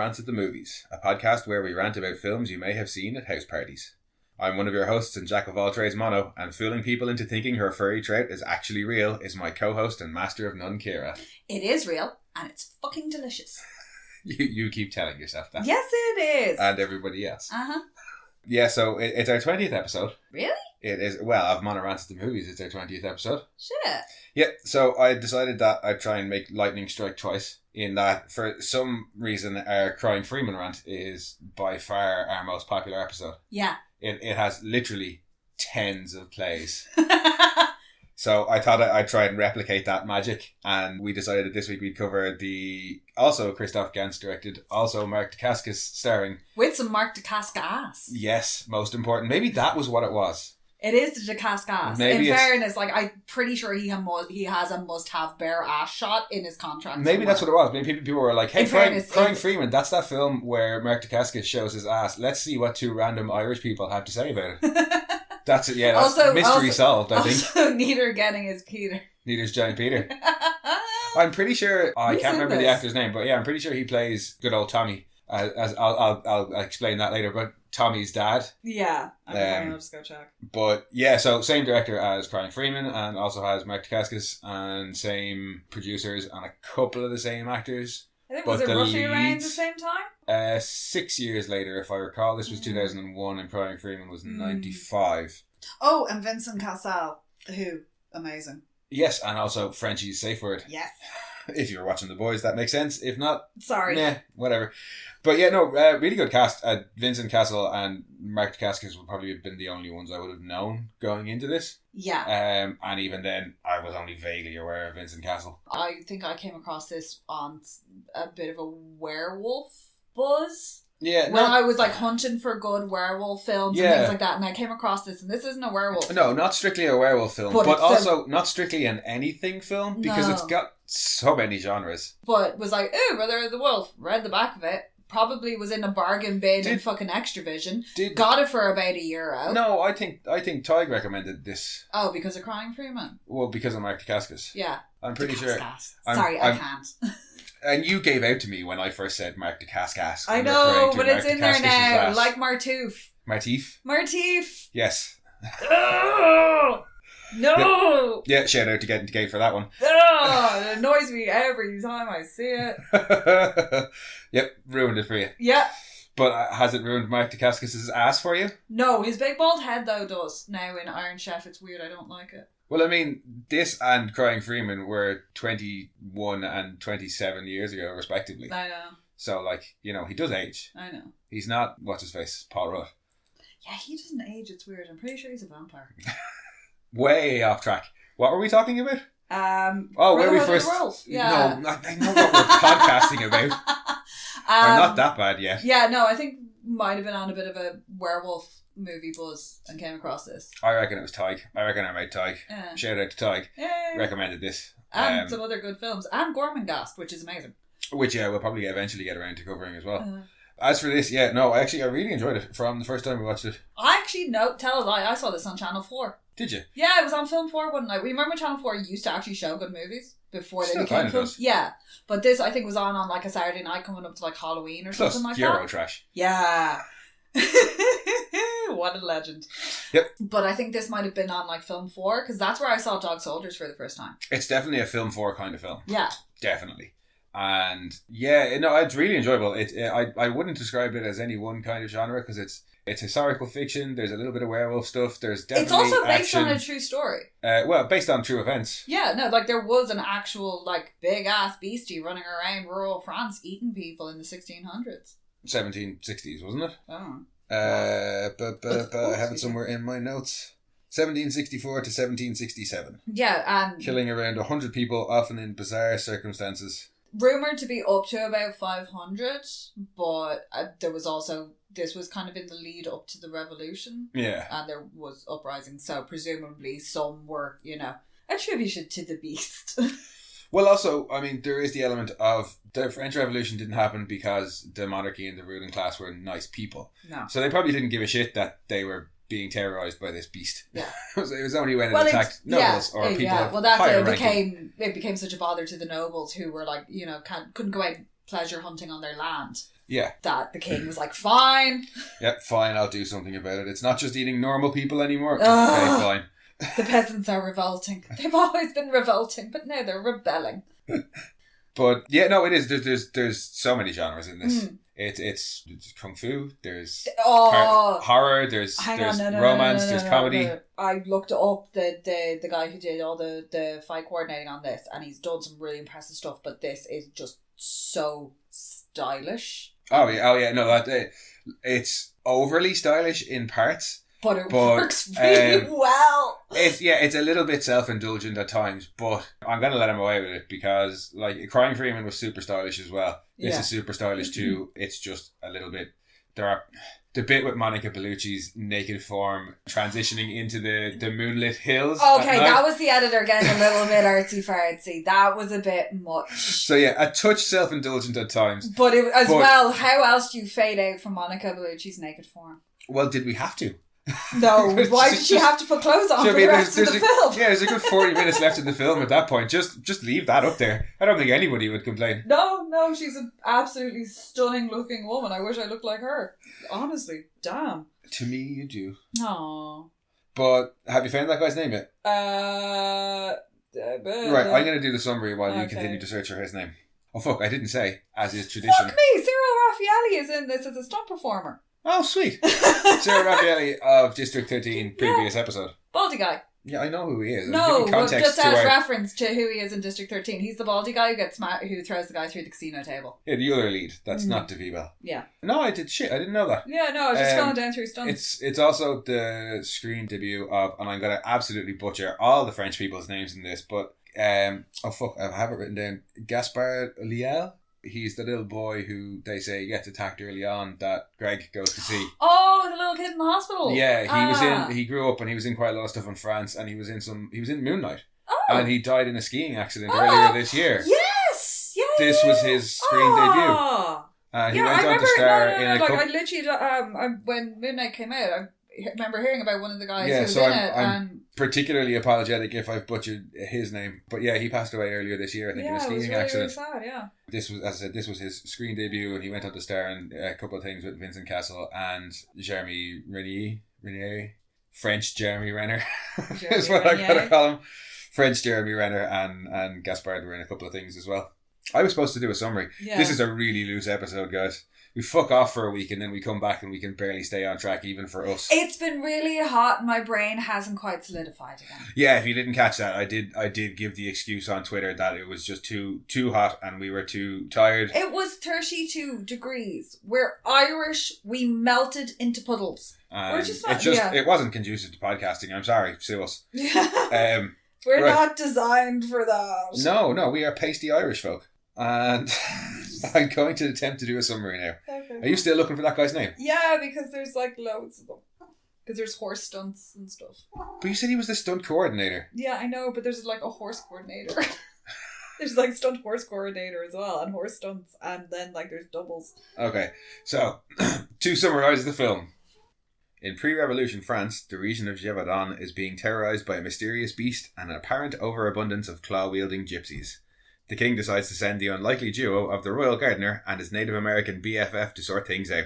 MonoRants at the Movies, a podcast where we rant about films you may have seen at house parties. I'm one of your hosts and jack of all trades, Mono, and fooling people into thinking her furry trout is actually real is my co-host and master of none, Ciara. It is real, and it's fucking delicious. You keep telling yourself that. Yes, it is. And everybody else. Uh-huh. Yeah, so it's our 20th episode. Really? It is, well, of MonoRants at the Movies, it's our 20th episode. Shit. Yeah, so I decided that I'd try and make lightning strike twice, in that for some reason our Crying Freeman rant is by far our most popular episode. Yeah. It has literally tens of plays. So I thought I'd try and replicate that magic, and we decided that this week we'd cover the also Christophe Gans directed, also Mark Dacascos starring. With some Mark Dacascos ass. Yes, most important. Maybe that was what it was. It is the Dacascos ass. Maybe in fairness, like I'm pretty sure he has a must-have bare ass shot in his contract. Maybe that's what it was. Maybe people were like, hey, fairness, Crying Freeman, that's that film where Mark Dacascos shows his ass. Let's see what two random Irish people have to say about it. That's it, yeah, that's mystery solved, I think. Also, neither getting is Peter. Neither's Johnny Peter. I'm pretty sure, I can't remember the actor's name, but yeah, I'm pretty sure he plays good old Tommy. As I'll explain that later, but Tommy's dad. Yeah, I'll just go check. But yeah, so same director as Crying Freeman, and also has Mark Dacascos, and same producers and a couple of the same actors. I think was it roughly around the same time? 6 years later, if I recall. This was 2001 and Crying Freeman was 95. Oh, and Vincent Cassel, who, amazing. Yes, and also Frenchie's safe word. Yes. If you were watching The Boys, that makes sense. If not, sorry. Yeah, whatever. But yeah, no, really good cast. Vincent Cassel and Mark Dacascos would probably have been the only ones I would have known going into this. Yeah. And even then, I was only vaguely aware of Vincent Cassel. I think I came across this on a bit of a werewolf buzz. Yeah. When I was like hunting for good werewolf films and things like that, and I came across this, and this isn't a werewolf film. No, not strictly a werewolf film, but also not strictly an anything film, because it's got so many genres. But was like, ooh, Brotherhood of the Wolf. Read the back of it. Probably was in a bargain bin in fucking Extravision. Got it for about €1. No, I think Tig recommended this. Oh, because of Crying Freeman? Well, because of Mark Dacascos. Yeah. I'm pretty sure. Sorry, I can't. And you gave out to me when I first said Mark Dacascos. I know, but it's in there now. Like Martouf. Martouf. Yes. Oh, no! Yeah, shout out to Getting to Gate for that one. Oh, it annoys me every time I see it. Yep, ruined it for you. Yeah. But has it ruined Mark Dacascos' ass for you? No, his big bald head though does. Now in Iron Chef, it's weird, I don't like it. Well, I mean, this and Crying Freeman were 21 and 27 years ago, respectively. I know. So, like, you know, he does age. I know. He's not, what's his face, Paul Rudd. Yeah, he doesn't age, it's weird. I'm pretty sure he's a vampire. Way off track. What were we talking about? Where we first... Yeah. No, I know what we're podcasting about. We're not that bad yet. Yeah, no, I think might have been on a bit of a werewolf movie buzz and came across this. I reckon it was Tig. I reckon I made Tig. Shout out to Tig. Yay. Recommended this. And some other good films. And Gormenghast, which is amazing. Which, we'll probably eventually get around to covering as well. As for this, I really enjoyed it from the first time we watched it. I actually, tell a lie, I saw this on Channel 4. Did you? Yeah, it was on Film 4 one night. Remember Channel 4 used to actually show good movies before they became films? Yeah. But this, I think, was on like a Saturday night coming up to like Halloween or something like Euro that. trash. Yeah. What a legend. Yep. But I think this might have been on like Film 4 because that's where I saw Dog Soldiers for the first time. It's definitely a Film 4 kind of film. Yeah. Definitely. And it's really enjoyable. I wouldn't describe it as any one kind of genre because it's historical fiction. There's a little bit of werewolf stuff. There's definitely it's also based action. on a true story. Based on true events. Yeah, no, like there was an actual like big ass beastie running around rural France eating people in the 1600s. 1760s, wasn't it? Oh. But I have it somewhere in my notes. 1764 to 1767. Yeah, and killing around 100 people, often in bizarre circumstances. Rumoured to be up to about 500, but this was kind of in the lead up to the revolution. Yeah. And there was uprising, so presumably some were, attributed to the beast. Well, also, I mean, there is the element of the French Revolution didn't happen because the monarchy and the ruling class were nice people. No. So they probably didn't give a shit that they were being terrorised by this beast. Yeah. It was only when it attacked nobles or people of higher ranking. It became such a bother to the nobles who were like, couldn't go out pleasure hunting on their land. Yeah. That the king was like, fine. Yep, fine, I'll do something about it. It's not just eating normal people anymore. Okay, fine. The peasants are revolting. They've always been revolting, but now they're rebelling. But yeah, no, it is. There's so many genres in this. It's kung fu. There's horror. There's romance. There's comedy. I looked up the guy who did all the fight coordinating on this, and he's done some really impressive stuff. But this is just so stylish. Oh yeah. No, it's overly stylish in parts. But it works really well. It's a little bit self-indulgent at times, but I'm going to let him away with it because, like, Crying Freeman was super stylish as well. This is super stylish too. It's just a little bit... The bit with Monica Bellucci's naked form transitioning into the moonlit hills. Okay, that was the editor getting a little bit artsy-fartsy. That was a bit much. So yeah, a touch self-indulgent at times. But well, how else do you fade out from Monica Bellucci's naked form? Well, did we have to? No, why did she have to put clothes on for the rest of the film? Yeah, there's a good 40 minutes left in the film at that point. Just leave that up there. I don't think anybody would complain. No, she's an absolutely stunning looking woman. I wish I looked like her. Honestly, damn. To me, you do. Aww. But have you found that guy's name yet? Right, I'm going to do the summary while you continue to search for his name. Oh fuck, I didn't say, as is tradition. Fuck me, Cyril Raffaelli is in this as a stunt performer. Oh, sweet. Ciara Raffaelli of District 13, previous episode. Baldy guy. Yeah, I know who he is. No, but just as reference to who he is in District 13. He's the baldy guy who gets who throws the guy through the casino table. Yeah, the other lead. That's not DeVito. Yeah. No, I didn't know that. Yeah, no, I was just going down through stunts. It's also the screen debut of, and I'm going to absolutely butcher all the French people's names in this, but, oh fuck, I have it written down. Gaspard Ulliel? He's the little boy who they say gets attacked early on that Greg goes to see. Oh, the little kid in the hospital. Yeah, he grew up and he was in quite a lot of stuff in France, and he was in Moonlight. Oh. And he died in a skiing accident earlier this year. Yes. Yeah. This was his screen debut. He went on to star in a couple... I literally when Moonlight came out, I remember hearing about one of the guys who was in it. I'm particularly apologetic if I've butchered his name, but yeah, he passed away earlier this year, I think, in a skiing accident. Really sad, yeah. This was, as I said, this was his screen debut, and he went on to star in a couple of things with Vincent Cassel and Jeremy Renner. French Jeremy Renner is what I'm going to call him. French Jeremy Renner and Gaspard were in a couple of things as well. I was supposed to do a summary. Yeah. This is a really loose episode, guys. We fuck off for a week and then we come back and we can barely stay on track even for us. It's been really hot and my brain hasn't quite solidified again. Yeah, if you didn't catch that, I did give the excuse on Twitter that it was just too hot and we were too tired. It was 32 degrees. We're Irish. We melted into puddles. It wasn't conducive to podcasting. I'm sorry, sue us. We're not designed for that. No, we are pasty Irish folk. And I'm going to attempt to do a summary now. Okay. Are you still looking for that guy's name? Yeah, because there's like loads of them. Because there's horse stunts and stuff. But you said he was the stunt coordinator. Yeah, I know, but there's like a horse coordinator. There's like stunt horse coordinator as well, and horse stunts, and then like there's doubles. Okay, so to summarise the film. In pre-revolution France, the region of Gévaudan is being terrorised by a mysterious beast and an apparent overabundance of claw-wielding gypsies. The king decides to send the unlikely duo of the royal gardener and his Native American BFF to sort things out.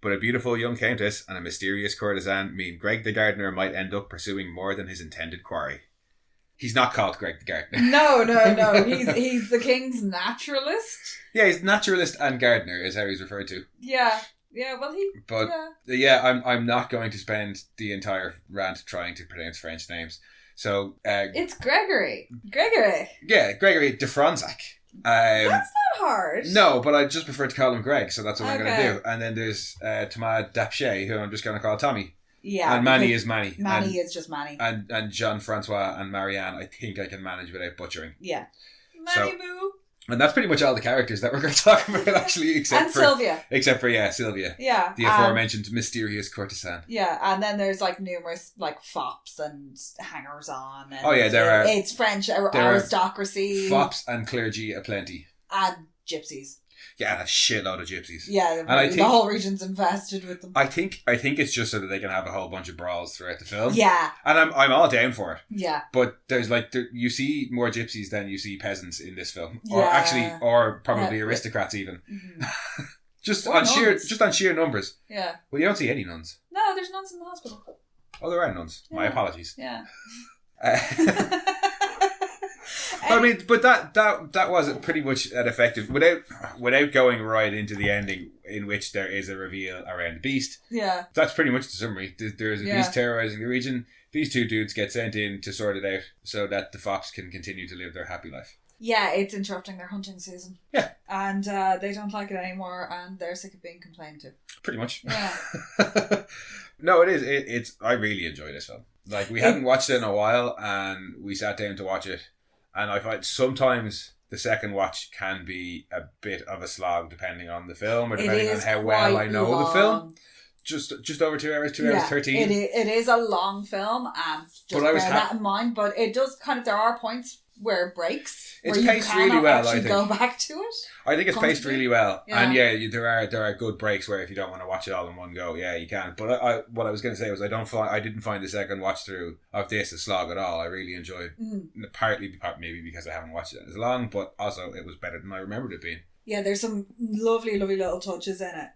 But a beautiful young countess and a mysterious courtesan mean Greg the gardener might end up pursuing more than his intended quarry. He's not called Greg the gardener. No. He's the king's naturalist. Yeah, he's naturalist and gardener is how he's referred to. Yeah. Yeah, well, I'm not going to spend the entire rant trying to pronounce French names. So it's Gregory. Yeah, Gregory de Fronsac. That's not hard. No, but I just prefer to call him Greg, so that's what I'm going to do. And then there's Thomas Dapché, who I'm just going to call Tommy. Yeah. And Manny is Manny. Manny is just Manny. And Jean-Francois and Marianne, I think I can manage without butchering. Yeah. Manny boo. And that's pretty much all the characters that we're going to talk about, actually, Sylvia. Except for Sylvia. Yeah. The aforementioned mysterious courtesan. Yeah, and then there's like numerous like fops and hangers-on. And it's French aristocracy. Fops and clergy aplenty. And gypsies. Yeah, and a shitload of gypsies. Yeah, the whole region's infested with them. I think it's just so that they can have a whole bunch of brawls throughout the film. Yeah. And I'm all down for it. Yeah. But there's you see more gypsies than you see peasants in this film. Or probably aristocrats even. Mm-hmm. Just Or on sheer nuns. just on sheer numbers. Yeah. Well, you don't see any nuns. No, there's nuns in the hospital. Oh, there are nuns. My Yeah. apologies. Yeah. I mean, but that was pretty much an effective without going right into the ending, in which there is a reveal around the beast. Yeah. That's pretty much the summary. There's a beast terrorizing the region. These two dudes get sent in to sort it out so that the fops can continue to live their happy life. Yeah, it's interrupting their hunting season. Yeah. And they don't like it anymore, and they're sick of being complained to. Pretty much. Yeah. No, it is. It's. I really enjoy this film. Like, we hadn't watched it in a while, and we sat down to watch it. And I find sometimes the second watch can be a bit of a slog, depending on the film, or depending on how well I know the film. Just over 2 hours, 2 hours 13. It is a long film, and just bear that in mind. But it does kind of, there are points where it breaks. It's where paced you really well, actually I think. go back to it. I think it's paced really well. Yeah. And there are good breaks where if you don't want to watch it all in one go, you can. But what I was going to say was I didn't find the second watch through of this a slog at all. I really enjoyed partly maybe because I haven't watched it as long, but also it was better than I remembered it being. Yeah, there's some lovely, lovely little touches in it.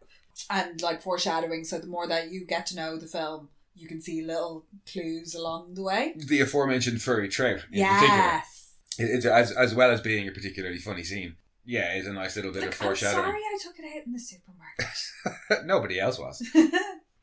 And like foreshadowing, so the more that you get to know the film, you can see little clues along the way. The aforementioned furry trout in particular. It's as well as being a particularly funny scene. Yeah, it's a nice little bit of foreshadowing. I'm sorry I took it out in the supermarket. Nobody else was.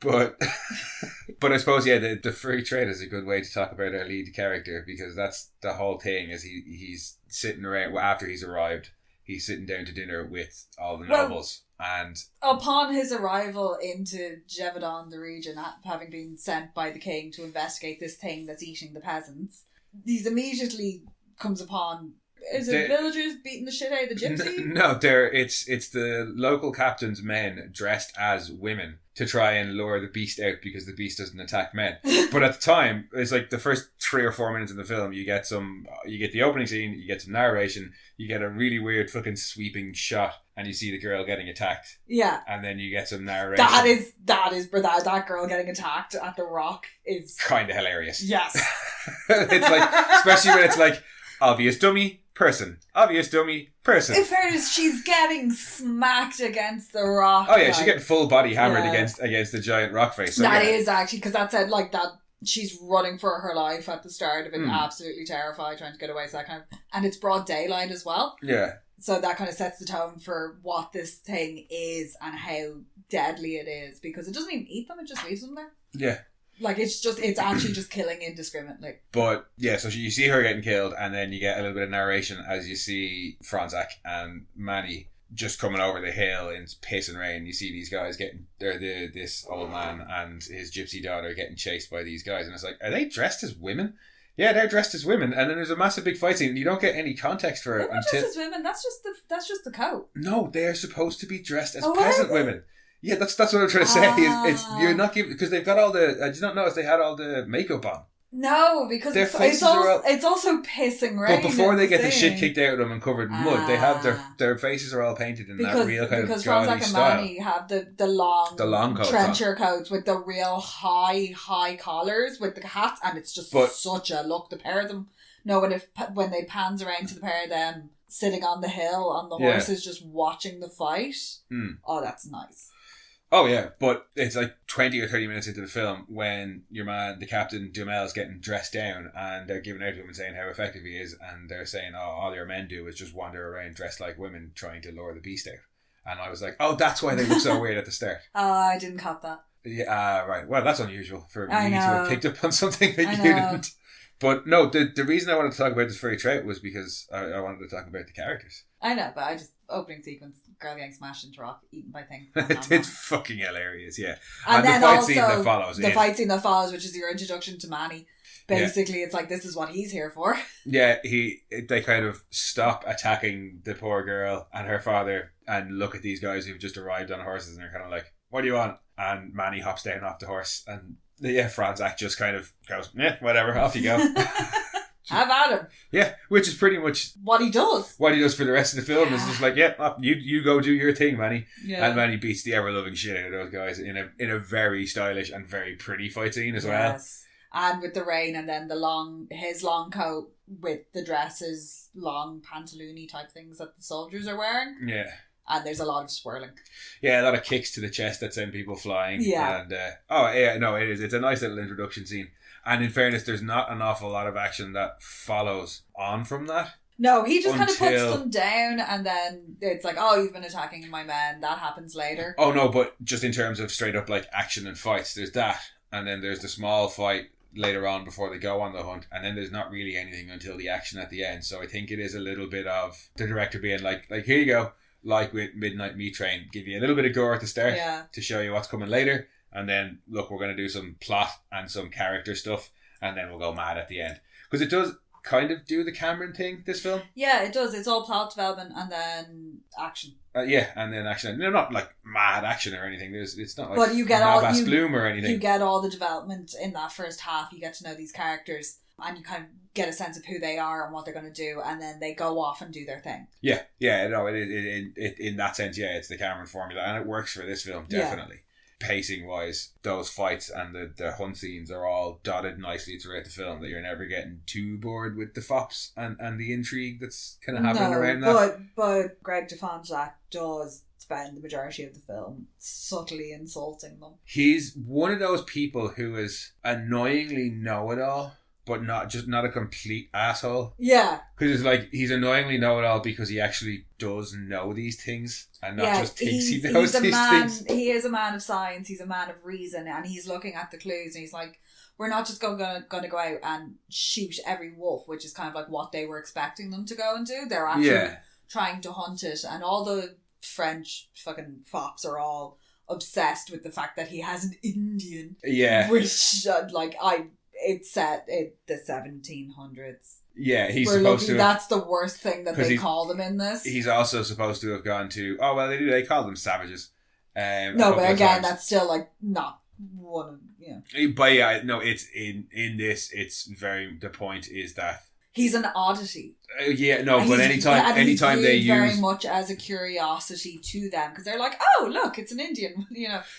But I suppose, the furry trout is a good way to talk about our lead character, because that's the whole thing, is he's sitting around, after he's arrived, he's sitting down to dinner with all the nobles. And upon his arrival into Jevedon, the region, having been sent by the king to investigate this thing that's eating the peasants, he's immediately comes upon... Is it villagers beating the shit out of the gypsy? No, it's the local captain's men dressed as women to try and lure the beast out, because the beast doesn't attack men. But at the time, it's like the first 3 or 4 minutes of the film, you get the opening scene, you get some narration, you get a really weird fucking sweeping shot, and you see the girl getting attacked. Yeah. And then you get some narration. That girl getting attacked at the rock is kind of hilarious. Yes. It's like, especially when it's like, obvious dummy, person. Obvious dummy, person. In fairness, she's getting smacked against the rock. Oh yeah, she's getting full body hammered against the giant rock face. So that is actually, because that said, like, that she's running for her life at the start of it, absolutely terrified, trying to get away. So that kind of, and it's broad daylight as well. Yeah. So that kind of sets the tone for what this thing is and how deadly it is, because it doesn't even eat them; it just leaves them there. Yeah. Like, it's actually just killing indiscriminately. But, yeah, so you see her getting killed, and then you get a little bit of narration as you see Franzak and Manny just coming over the hill in piss and rain. You see these guys this old man and his gypsy daughter getting chased by these guys, and it's like, are they dressed as women? Yeah, they're dressed as women, and then there's a massive big fight scene, and you don't get any context for it until... They're not dressed as women, that's just the coat. No, they are supposed to be dressed as peasant women. Yeah, that's what I'm trying to say. It's you're not giving, because they've got all the. Did you not notice they had all the makeup on? No, because their faces it's also pissing rain. But before they get the shit kicked out of them and covered in mud, they have their faces are all painted in that real kind of jolly style. Because Franzak and Manny have the long coats trencher coats with the real high collars with the hats, and it's just such a look. The pair of them. No, when they pans around to the pair of them sitting on the hill on the horses, just watching the fight. Oh, that's nice. Oh yeah, but it's like 20 or 30 minutes into the film when your man, the captain, Dumel, is getting dressed down, and they're giving out to him and saying how effective he is, and they're saying, oh, all your men do is just wander around dressed like women trying to lure the beast out. And I was like, oh, that's why they look so weird at the start. Oh, I didn't caught that. Yeah, right. Well, that's unusual for me to have picked up on something that you didn't. But no, the reason I wanted to talk about this furry trout was because I wanted to talk about the characters. I know, but opening sequence, girl getting smashed into rock, eaten by thing. It's fucking hilarious, yeah. And then the fight scene that follows. The fight scene that follows, which is your introduction to Manny. Basically, it's like, this is what he's here for. Yeah, they kind of stop attacking the poor girl and her father and look at these guys who've just arrived on horses, and they're kind of like, what do you want? And Manny hops down off the horse, and Franzak just kind of goes, whatever, off you go. Have at him. Yeah, which is pretty much what he does. What he does for the rest of the film is just like, you go do your thing, Manny. Yeah. And Manny beats the ever loving shit out of those guys in a very stylish and very pretty fight scene as well. And with the rain, and then his long coat with the dresses, long pantaloony type things that the soldiers are wearing. Yeah. And there's a lot of swirling. Yeah, a lot of kicks to the chest that send people flying. Yeah. And, it is. It's a nice little introduction scene. And in fairness, there's not an awful lot of action that follows on from that. No, he just kind of puts them down and then it's like, oh, you've been attacking my men. That happens later. Oh, no, but just in terms of straight up like action and fights, there's that. And then there's the small fight later on before they go on the hunt. And then there's not really anything until the action at the end. So I think it is a little bit of the director being like here you go. Like with Midnight Meat Train, give you a little bit of gore at the start to show you what's coming later. And then, look, we're going to do some plot and some character stuff. And then we'll go mad at the end. Because it does kind of do the Cameron thing, this film. Yeah, it does. It's all plot development and then action. And then action. No, not like mad action or anything. It's not like but you get Bloom or anything. You get all the development in that first half. You get to know these characters and you kind of get a sense of who they are and what they're going to do, and then they go off and do their thing. It in that sense, it's the Cameron formula, and it works for this film, definitely. Pacing wise, those fights and the hunt scenes are all dotted nicely throughout the film, that you're never getting too bored with the fops and the intrigue that's kind of happening around that. But Greg Defonjac does spend the majority of the film subtly insulting them. He's one of those people who is annoyingly know-it-all, but not a complete asshole. Yeah. Because it's like, he's annoyingly know-it-all because he actually does know these things and not just thinks he knows these things. He is a man of science, he's a man of reason, and he's looking at the clues and he's like, we're not just going to go out and shoot every wolf, which is kind of like what they were expecting them to go and do. They're actually trying to hunt it, and all the French fucking fops are all obsessed with the fact that he has an Indian. Yeah. Which, it's set in the 1700s. Yeah, he's supposed to. That's the worst thing that they call them in this. He's also supposed to have gone to. Oh well, they call them savages. No, but again, that's still like not one of But yeah, no, it's in this. It's very. The point is that he's an oddity. But anytime they use very much as a curiosity to them, because they're like, oh look, it's an Indian,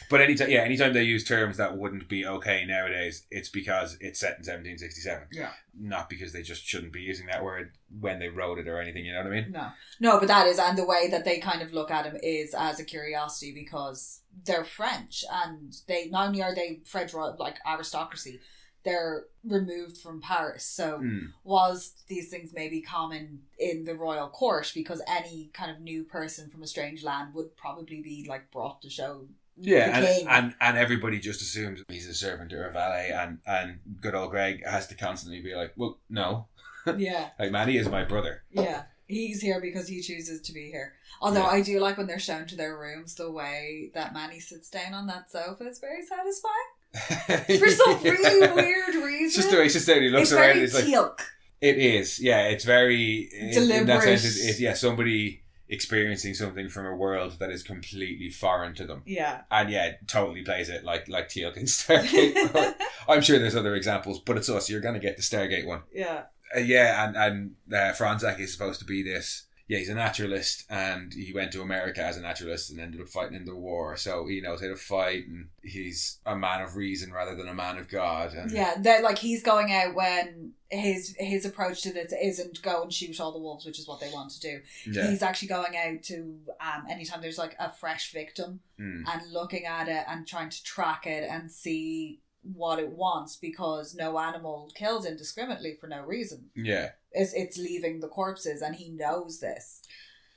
But anytime they use terms that wouldn't be okay nowadays, it's because it's set in 1767. Yeah. Not because they just shouldn't be using that word when they wrote it or anything. You know what I mean? No, but that is, and the way that they kind of look at him is as a curiosity, because they're French and they not only are they French like aristocracy. They're removed from Paris. So was these things maybe common in the royal court, because any kind of new person from a strange land would probably be like brought to show and everybody just assumes he's a servant or a valet, and good old Greg has to constantly be like, well, no. Yeah. Like, Manny is my brother. Yeah. He's here because he chooses to be here. Although I do like when they're shown to their rooms, the way that Manny sits down on that sofa is very satisfying. For some really weird reason. It's just the way he sits down, he looks around. It's very teal'c. It is, it's very deliberate. In that sense, somebody experiencing something from a world that is completely foreign to them. Yeah. And totally plays it like teal'c in Stargate. I'm sure there's other examples, but it's us. You're going to get the Stargate one. Yeah. And Franzak is supposed to be this. Yeah, he's a naturalist, and he went to America as a naturalist and ended up fighting in the war. So he knows how to fight, and he's a man of reason rather than a man of God. And he's going out when his approach to this isn't go and shoot all the wolves, which is what they want to do. Yeah. He's actually going out to anytime there's like a fresh victim and looking at it and trying to track it and see what it wants, because no animal kills indiscriminately for no reason. Yeah. It's leaving the corpses, and he knows this.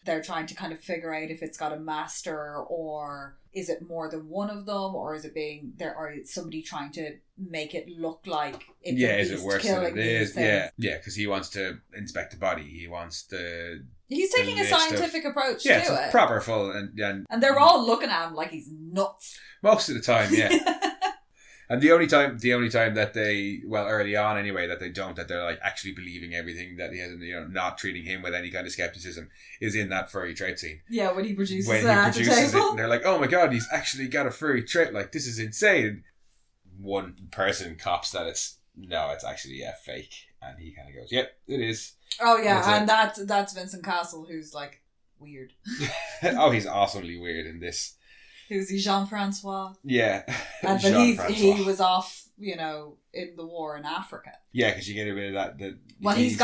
They're trying to kind of figure out if it's got a master, or is it more than one of them, or is it being there, or is somebody trying to make it look like it's is it worse than it is? Because he wants to inspect the body. He wants to. He's taking a scientific approach to it. Proper full and they're all looking at him like he's nuts. Most of the time, yeah. And the only time that they, early on anyway, that they're like actually believing everything that he has, and not treating him with any kind of skepticism, is in that furry trout scene. Yeah, when he produces it at the table. And they're like, oh my god, he's actually got a furry trout, like this is insane. One person cops that it's actually fake, and he kind of goes, yep, it is. Oh yeah, and that's Vincent Castle, who's like weird. Oh, he's awesomely weird in this. Who's he, Jean-Francois? Yeah. But he was off you know, in the war in Africa. Yeah, because you get a bit of that. Well, he's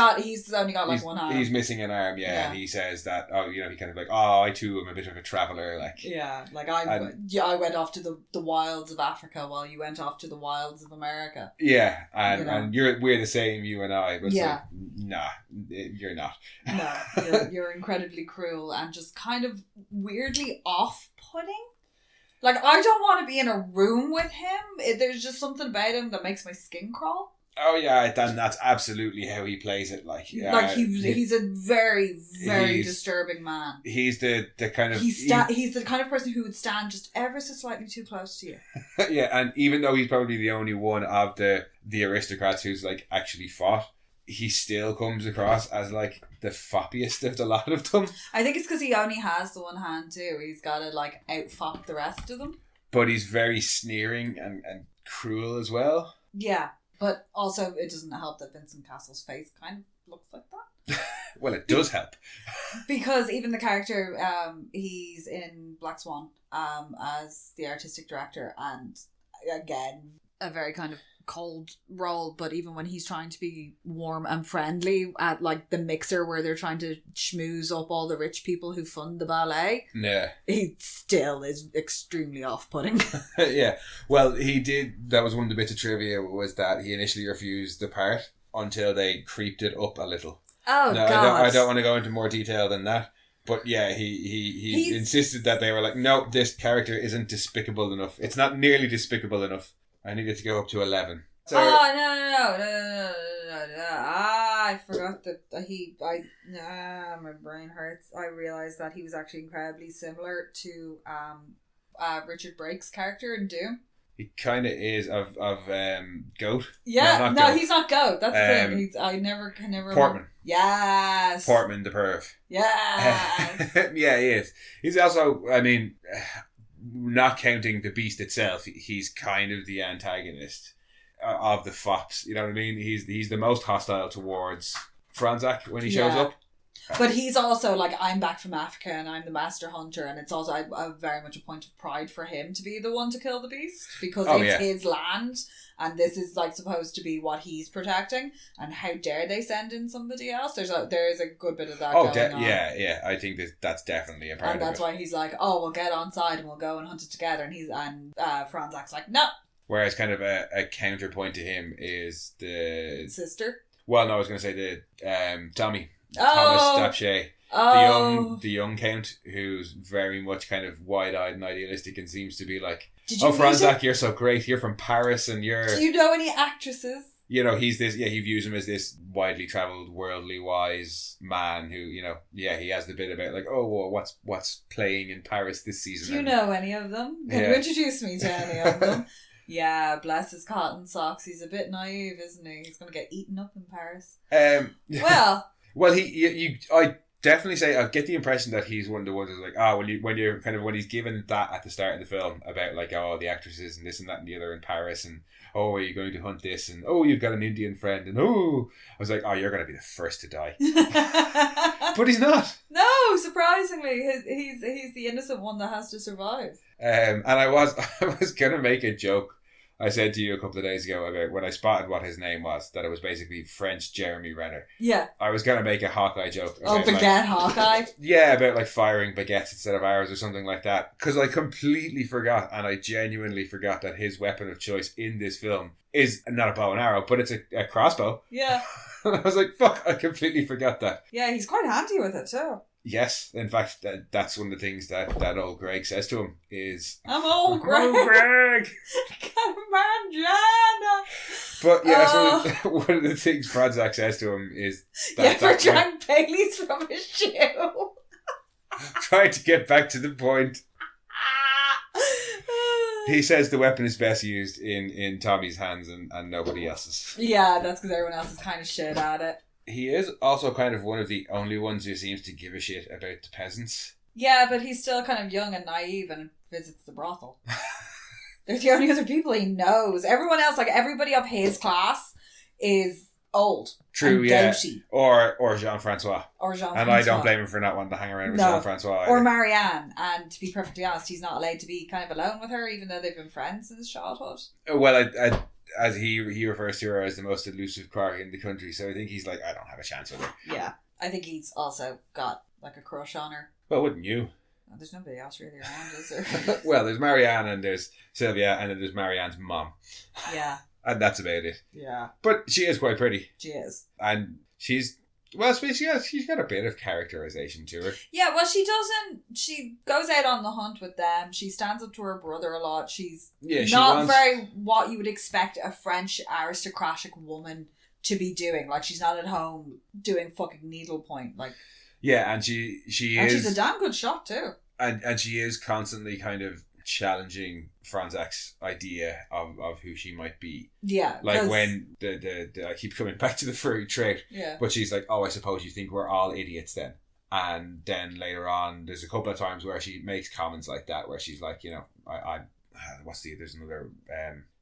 only got like one arm. He's missing an arm, yeah. And he says that, he kind of like, I too am a bit of a traveller, like. Yeah, like I went off to the wilds of Africa while you went off to the wilds of America. Yeah, and we're the same, you and I, but yeah. Nah, you're not. No, you're incredibly cruel and just kind of weirdly off-putting. Like, I don't want to be in a room with him. There's just something about him that makes my skin crawl. Oh yeah, that's absolutely how he plays it. Like he's a very, very disturbing man. He's the kind of he's the kind of person who would stand just ever so slightly too close to you. Yeah, and even though he's probably the only one of the aristocrats who's like actually fought, he still comes across as like the foppiest of the lot of them. I think it's because he only has the one hand too. He's got to like out-fop the rest of them. But he's very sneering and cruel as well. Yeah, but also it doesn't help that Vincent Castle's face kind of looks like that. Well, it does help. Because even the character, he's in Black Swan as the artistic director, and again, a very kind of cold role, but even when he's trying to be warm and friendly at like the mixer where they're trying to schmooze up all the rich people who fund the ballet, he still is extremely off-putting. Yeah, well, he did, that was one of the bits of trivia, was that he initially refused the part until they creeped it up a little. God. I don't want to go into more detail than that. But yeah, he insisted that they were like, no, this character isn't despicable enough. It's not nearly despicable enough. I needed to go up to 11. So, no. I forgot that my brain hurts. I realised that he was actually incredibly similar to Richard Brake's character in Doom. He kind of is of Goat. Yeah, no, he's not Goat. That's the thing. I never Portman. Yes. Portman the perv. Yes. Yeah, he is. He's also, I mean, not counting the beast itself, he's kind of the antagonist of the fops. You know what I mean? He's the most hostile towards Franzak when he shows up. But he's also like, I'm back from Africa and I'm the master hunter, and it's also very much a point of pride for him to be the one to kill the beast, because it's his land and this is like supposed to be what he's protecting, and how dare they send in somebody else? There is a good bit of that going on. Yeah, I think that's definitely a part of it. And that's why he's like, we'll get on side and we'll go and hunt it together, and Franzak's like, no. Whereas kind of a counterpoint to him is the sister. Well, no, I was going to say the Tommy. Thomas Dapshay, the young count, who's very much kind of wide-eyed and idealistic and seems to be like, Franzak, you're so great, you're from Paris and you're... Do you know any actresses? You know, he's this, he views him as this widely travelled, worldly wise man who, he has the bit about like, what's playing in Paris this season? Do you know any of them? Can you introduce me to any of them? Yeah, bless his cotton socks. He's a bit naive, isn't he? He's going to get eaten up in Paris. Well, I definitely say, I get the impression that he's one of the ones who's like, when he's given that at the start of the film about like, the actresses and this and that and the other in Paris, and are you going to hunt this, and you've got an Indian friend, and I was like, you're going to be the first to die. But he's not. No, surprisingly, he's the innocent one that has to survive. And I was going to make a joke. I said to you a couple of days ago about when I spotted what his name was, that it was basically French Jeremy Renner. Yeah. I was going to make a Hawkeye joke. Baguette Hawkeye? Yeah, about like firing baguettes instead of arrows or something like that. Because I completely forgot, and I genuinely forgot, that his weapon of choice in this film is not a bow and arrow, but it's a crossbow. Yeah. And I was like, fuck, I completely forgot that. Yeah, he's quite handy with it too. Yes, in fact, that's one of the things that old Greg says to him is... I'm old Greg! Old Greg! Come on, Jana! But yeah, one of the things Franzak says to him is... drank Baileys from his shoe. Trying to get back to the point. He says the weapon is best used in Tommy's hands and nobody else's. Yeah, that's because everyone else is kind of shit at it. He is also kind of one of the only ones who seems to give a shit about the peasants. Yeah, but he's still kind of young and naive and visits the brothel. They're the only other people he knows. Everyone else, like everybody of his class, is old. True, and yeah. Doty. Or Jean-Francois. And I don't blame him for not wanting to hang around with Jean-Francois either. Or Marianne. And to be perfectly honest, he's not allowed to be kind of alone with her, even though they've been friends since childhood. Well, as he refers to her as the most elusive quarry in the country. So I think he's like, I don't have a chance with her. Yeah. I think he's also got like a crush on her. Well, wouldn't you? Oh, there's nobody else really around, is there? Well, there's Marianne and there's Sylvia and then there's Marianne's mom. Yeah. And that's about it. Yeah. But she is quite pretty. She is. And she's... Well, she's got a bit of characterization to her. Yeah, well, she goes out on the hunt with them. She stands up to her brother a lot. She's very what you would expect a French aristocratic woman to be doing. Like, she's not at home doing fucking needlepoint. Like, yeah, and she is... she's a damn good shot, too. And she is constantly kind of challenging Franzak's idea of who she might be. Yeah. Like when the I keep coming back to the furry trait. Yeah. But she's like, oh, I suppose you think we're all idiots then. And then later on, there's a couple of times where she makes comments like that, where she's like, you know, there's another,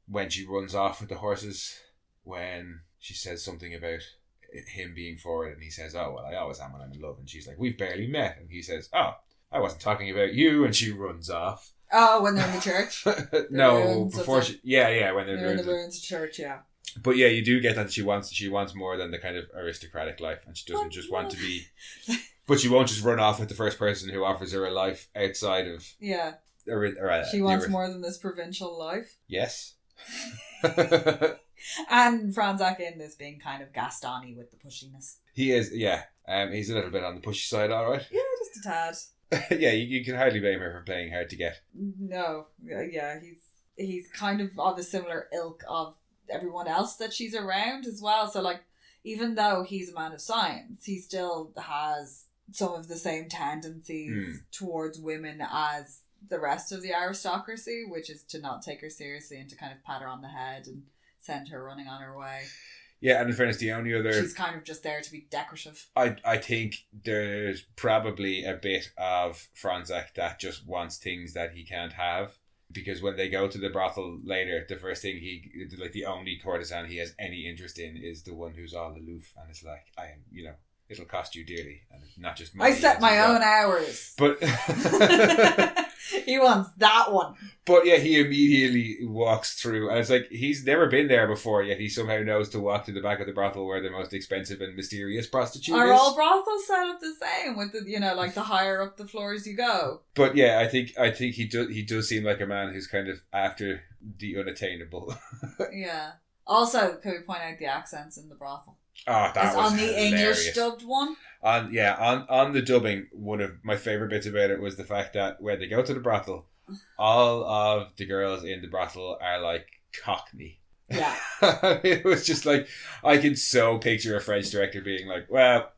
when she runs off with the horses, when she says something about him being forward and he says, oh, well, I always am when I'm in love. And she's like, we've barely met. And he says, oh, I wasn't talking about you. And she runs off. Oh, when they're in the church? No, before when they're in the ruins of church, yeah. But yeah, you do get that she wants more than the kind of aristocratic life, and she doesn't just want to be. But she won't just run off with the first person who offers her a life outside of. Yeah. She wants more than this provincial life. Yes. And Franzak in this being kind of Gaston-y with the pushiness. He is, yeah. He's a little bit on the pushy side, all right. Yeah, just a tad. Yeah, you can hardly blame her for playing hard to get. No, yeah, he's kind of a similar ilk of everyone else that she's around as well. So, like, even though he's a man of science, he still has some of the same tendencies towards women as the rest of the aristocracy, which is to not take her seriously and to kind of pat her on the head and send her running on her way. Yeah, and in fairness, the only other... She's kind of just there to be decorative. I think there's probably a bit of Franzak that just wants things that he can't have. Because when they go to the brothel later, the first thing the only courtesan he has any interest in is the one who's all aloof. And it's like, it'll cost you dearly. And not just money. I set my own hours. But... He wants that one. But yeah, he immediately walks through, and it's like he's never been there before, yet he somehow knows to walk to the back of the brothel where the most expensive and mysterious prostitute Are is. all brothels set up the same with the, like the higher up the floors you go? But yeah, I think he does seem like a man who's kind of after the unattainable. Yeah. Also, could we point out the accents in the brothel? Oh, that was on the hilarious. English dubbed one. On the dubbing, one of my favourite bits about it was the fact that when they go to the brothel, all of the girls in the brothel are like cockney. Yeah. It was just like, I can so picture a French director being like, well,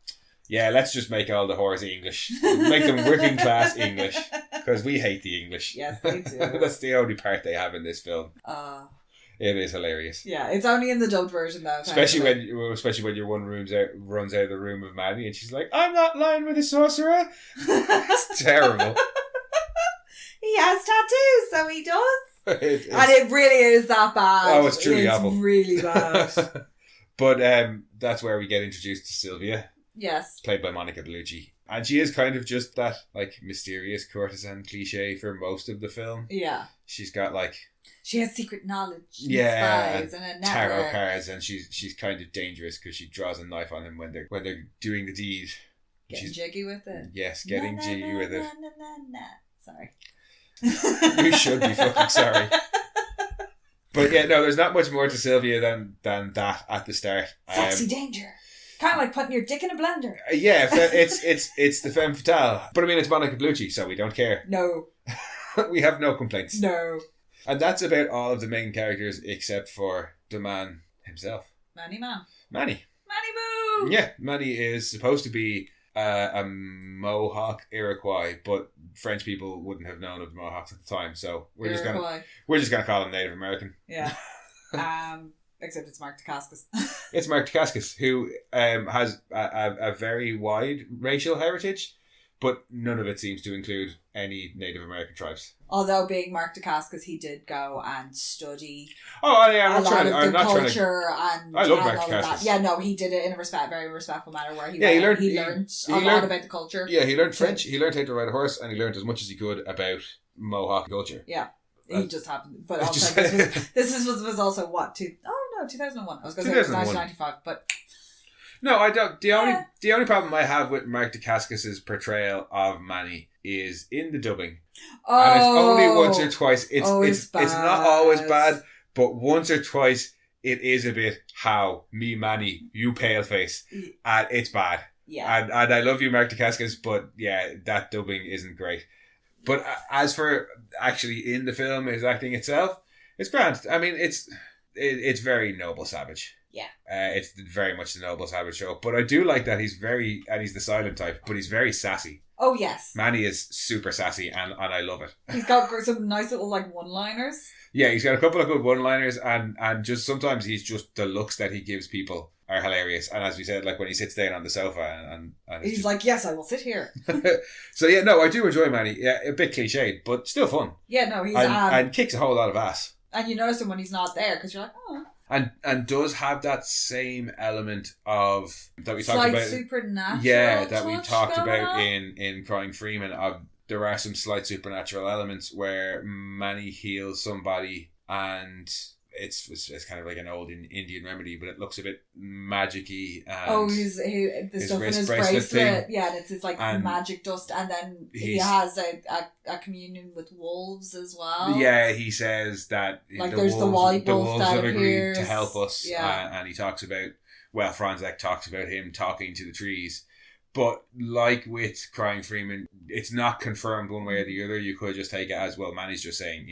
yeah, let's just make all the whores English. Make them working class English. Because we hate the English. Yes, they do. That's the only part they have in this film. It is hilarious. Yeah, it's only in the dubbed version though. Especially when your one runs out of the room of Maddie and she's like, I'm not lying with a sorcerer. It's terrible. He has tattoos, so he does. And it really is that bad. Oh, it's truly awful. It's really bad. But that's where we get introduced to Sylvia. Yes. Played by Monica Bellucci. And she is kind of just that like mysterious courtesan cliche for most of the film. Yeah. She's got like... She has secret knowledge. Yeah, and a tarot cards, and she's kind of dangerous because she draws a knife on him when they're doing the deed. Getting jiggy with it. Yes, getting jiggy with it. Sorry. You should be fucking sorry. But yeah, no, there's not much more to Sylvia than that at the start. Sexy danger. Kind of like putting your dick in a blender. Yeah, it's the femme fatale. But I mean, it's Monica Bellucci, so we don't care. No. We have no complaints. No. And that's about all of the main characters except for the man himself. Manny Man. Manny. Manny Boo! Yeah, Manny is supposed to be a Mohawk Iroquois, but French people wouldn't have known of the Mohawks at the time, so we're just gonna call him Native American. Yeah. Except it's Mark Dacascos. It's Mark Dacascos, who has a very wide racial heritage, but none of it seems to include any Native American tribes. Although being Mark Dacascos, he did go and study I'm culture and I love Mark all of that. Yeah, no, he did it in a very respectful manner where he learned a lot about the culture. Yeah, he learned French, he learned how to ride a horse, and he learned as much as he could about Mohawk culture. Yeah. He just happened. But also, this was also what? 2001. I was going to say 1995, but... No, I don't. The only problem I have with Mark Dacascos' portrayal of Manny is in the dubbing. Oh, and it's only once or twice. It's bad. It's not always bad, but once or twice it is a bit how me Manny, you pale face, and it's bad. Yeah. And I love you, Mark Dacascos, but yeah, that dubbing isn't great. But as for actually in the film, his acting itself, it's grand. I mean, it's very Noble Savage. Yeah. It's very much the Noble Savage show. But I do like that he's the silent type, but he's very sassy. Oh, yes. Manny is super sassy and I love it. He's got some nice little like one-liners. Yeah, he's got a couple of good one-liners and just sometimes he's just the looks that he gives people are hilarious. And as we said, like when he sits down on the sofa and he's just like, yes, I will sit here. So yeah, no, I do enjoy Manny. Yeah, a bit cliched, but still fun. Yeah, no, he's and kicks a whole lot of ass. And you notice him when he's not there because you're like, oh. And does have that same element of that we talked about. Supernatural. Yeah, that we talked about in Crying Freeman. There are some slight supernatural elements where Manny heals somebody and it's kind of like an old Indian remedy, but it looks a bit magic-y. And the stuff in his bracelet. Yeah, and it's like magic dust, and then he has a communion with wolves as well. Yeah, he says that like there's the white wolf that have agreed appears to help us. Yeah. And he talks about, Franzek talks about him talking to the trees. But like with Crying Freeman, it's not confirmed one way or the other. You could just take it as, well, Manny's just saying,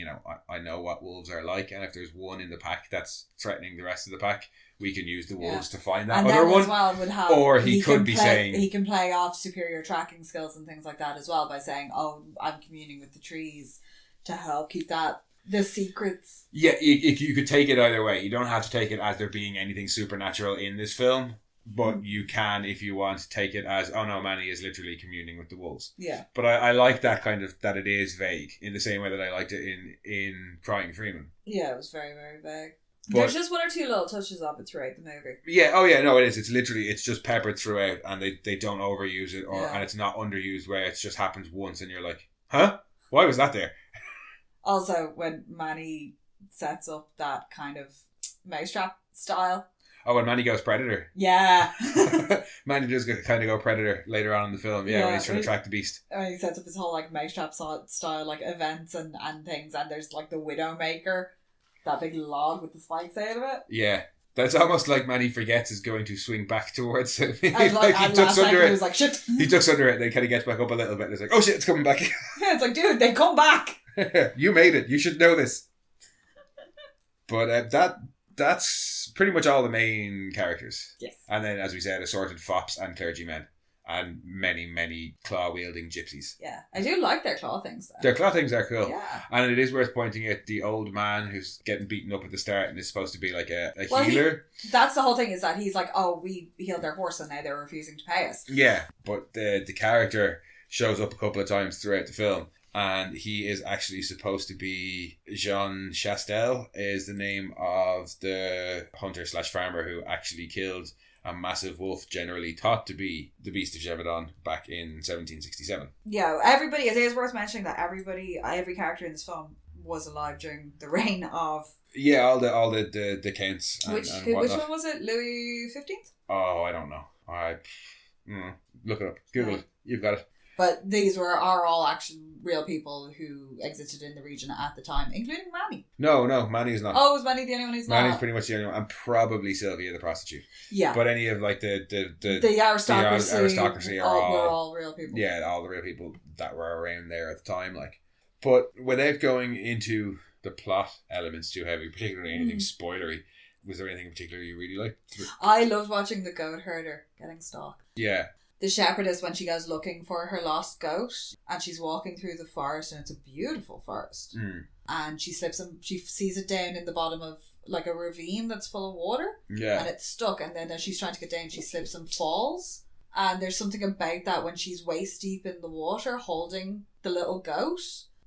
I know what wolves are like, and if there's one in the pack that's threatening the rest of the pack, we can use the wolves to find that other one. As well would have, or he could be saying... He can play off superior tracking skills and things like that as well by saying, oh, I'm communing with the trees to help keep the secrets. Yeah, you could take it either way. You don't have to take it as there being anything supernatural in this film. But you can, if you want, take it as, oh no, Manny is literally communing with the wolves. Yeah. But I like that kind of, that it is vague, in the same way that I liked it in Crying Freeman. Yeah, it was very, very vague. But there's just one or two little touches of it throughout the movie. Yeah, no, it is. It's just peppered throughout, and they don't overuse it, and it's not underused where it just happens once, and you're like, huh? Why was that there? Also, when Manny sets up that kind of mousetrap style. Oh, when Manny goes Predator. Yeah. Manny does kind of go Predator later on in the film, when he's trying to track the beast. He sets up his whole like mousetrap style like events and things, and there's like the Widowmaker, that big log with the spikes out of it. Yeah. That's almost like Manny forgets is going to swing back towards him. He ducks under it. He was like, shit. He ducks under it and then kind of gets back up a little bit and it's like, oh shit, it's coming back. Yeah, it's like, dude, they come back. You made it. You should know this. But that's pretty much all the main characters. Yes. And then, as we said, assorted fops and clergymen. And many, many claw-wielding gypsies. Yeah. I do like their claw things, though. Their claw things are cool. Yeah. And it is worth pointing out the old man who's getting beaten up at the start and is supposed to be like a healer. That's the whole thing, is that he's like, oh, we healed their horse and now they're refusing to pay us. Yeah. But the character shows up a couple of times throughout the film. And he is actually supposed to be Jean Chastel, is the name of the hunter/farmer who actually killed a massive wolf, generally thought to be the Beast of Gévaudan, back in 1767. Yeah, everybody, it is worth mentioning that every character in this film was alive during the reign of... Yeah, all the counts and which one was it? Louis XV? Oh, I don't know. Look it up. Google it. You've got it. But these are all actually real people who existed in the region at the time, including Manny. No, Manny is not. Oh, is Manny the only one who's not? Manny's pretty much the only one, and probably Sylvia the prostitute. Yeah. But any of like the aristocracy are all real people. Yeah, all the real people that were around there at the time. Like, but without going into the plot elements too heavy, particularly anything spoilery, was there anything in particular you really liked? I loved watching the goat herder getting stalked. Yeah. The shepherdess, when she goes looking for her lost goat, and she's walking through the forest, and it's a beautiful forest, and she sees it down in the bottom of like a ravine that's full of water, and it's stuck, and then as she's trying to get down, she slips and falls, and there's something about that when she's waist deep in the water holding the little goat,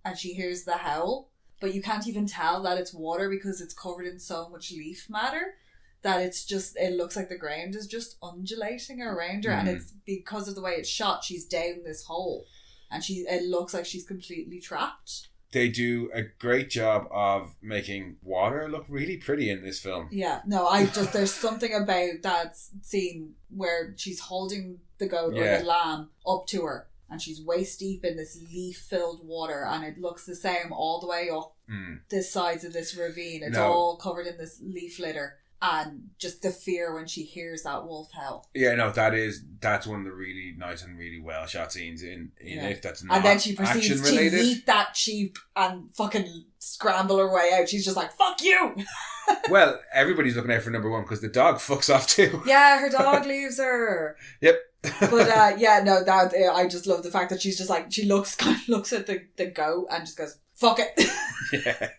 and she hears the howl, but you can't even tell that it's water because it's covered in so much leaf matter, that it looks like the ground is just undulating around her, and it's because of the way it's shot, she's down this hole, and it looks like she's completely trapped They do a great job of making water look really pretty in this film. Yeah, no, there's something about that scene where she's holding the goat or the lamb up to her and she's waist deep in this leaf-filled water and it looks the same all the way up the sides of this ravine. It's all covered in this leaf litter. And just the fear when she hears that wolf howl. Yeah, no, that's one of the really nice and really well shot scenes in it. That's not and then she proceeds to eat that sheep and fucking scramble her way out. She's just like, fuck you! Well, everybody's looking out for number one because the dog fucks off too. Yeah, her dog leaves her. Yep. But I just love the fact that she's just like, she looks at the goat and just goes, fuck it. Yeah.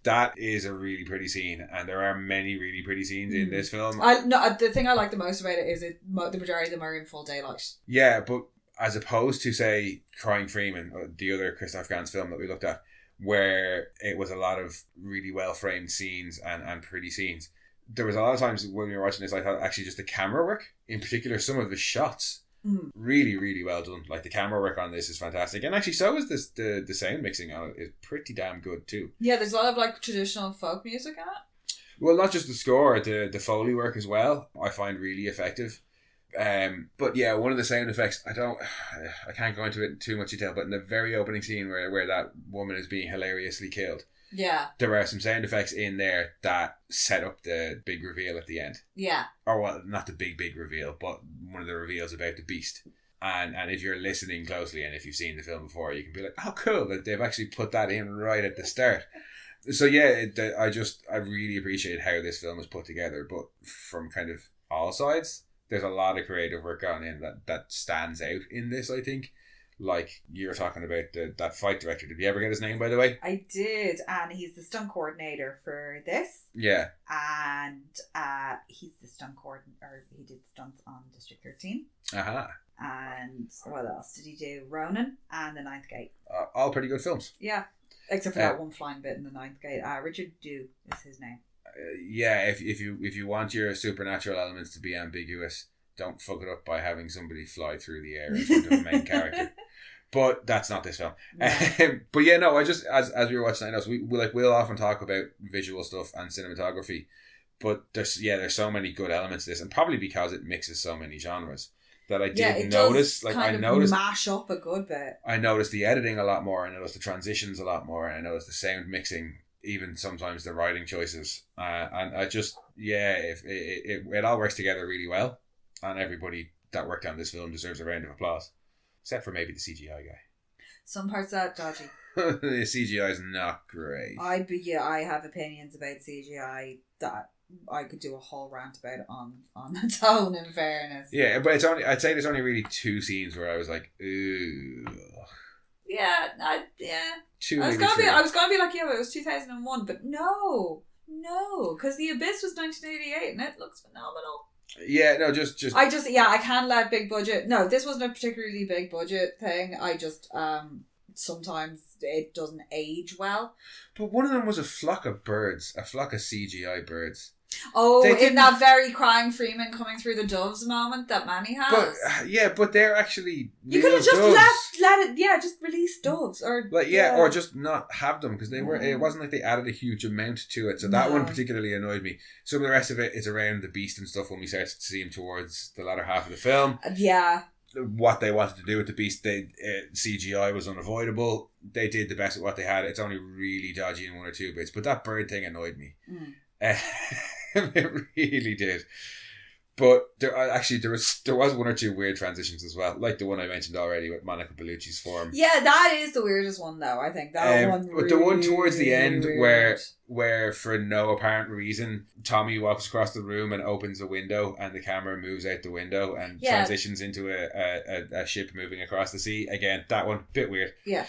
That is a really pretty scene, and there are many really pretty scenes in this film. The thing I like the most about it is the majority of them are in full daylight. Yeah, but as opposed to, say, Crying Freeman, the other Christophe Gans film that we looked at, where it was a lot of really well-framed scenes and pretty scenes, there was a lot of times when we were watching this, I thought actually just the camera work, in particular some of the shots, really, really well done. Like the camera work on this is fantastic, and actually so is this the sound mixing on it is pretty damn good too. Yeah, there's a lot of like traditional folk music on it. Well, not just the score, the Foley work as well, I find really effective. But yeah, one of the sound effects, I can't go into it in too much detail, but in the very opening scene where that woman is being hilariously killed, there are some sound effects in there that set up the big reveal at the end. Yeah. Or well, not the big reveal, but one of the reveals about the beast. And if you're listening closely and if you've seen the film before, you can be like, oh cool, that they've actually put that in right at the start. So yeah, I really appreciate how this film is put together, but from kind of all sides, there's a lot of creative work gone in that stands out in this, I think. Like you were talking about that fight director. Did you ever get his name, by the way? I did, and he's the stunt coordinator for this. Yeah. And he's the stunt coordinator. He did stunts on District 13. Uh-huh. And what else did he do? Ronin and The Ninth Gate. All pretty good films. Yeah, except for that one flying bit in The Ninth Gate. Richard Dew is his name. Yeah, if you want your supernatural elements to be ambiguous, don't fuck it up by having somebody fly through the air in front of a main character. But that's not this film. No. But yeah, no, I just as we were watching, I know we'll often talk about visual stuff and cinematography, but there's so many good elements to this, and probably because it mixes so many genres that I did notice. Like I noticed, mash up a good bit. I noticed the editing a lot more. I noticed the transitions a lot more, and I noticed the sound mixing, even sometimes the writing choices. And I just it all works together really well, and everybody that worked on this film deserves a round of applause. Except for maybe the CGI guy. Some parts of that dodgy. The CGI is not great. I have opinions about CGI that I could do a whole rant about on its own, in fairness. Yeah, but I'd say there's only really two scenes where I was like, ooh. Yeah, I was gonna be like, yeah, but it was 2001, but no, because The Abyss was 1988 and it looks phenomenal. Yeah, no, just I can't let big budget. No, this wasn't a particularly big budget thing. I just sometimes it doesn't age well. But one of them was a flock of CGI birds. Oh, in that very Crying Freeman coming through the doves moment that Manny has. But they're actually you could have just let it. Yeah, just release doves or or just not have them because they were. It wasn't like they added a huge amount to it. So that one particularly annoyed me. Some of the rest of it is around the beast and stuff when we start to see him towards the latter half of the film. Yeah. What they wanted to do with the beast, CGI was unavoidable. They did the best with what they had. It's only really dodgy in one or two bits, but that bird thing annoyed me. It really did. But there was one or two weird transitions as well, like the one I mentioned already with Monica Bellucci's form. Yeah, that is the weirdest one though. I think that one. But the one towards the end where for no apparent reason Tommy walks across the room and opens a window and the camera moves out the window and transitions into a ship moving across the sea. Again, that one bit weird. Yeah.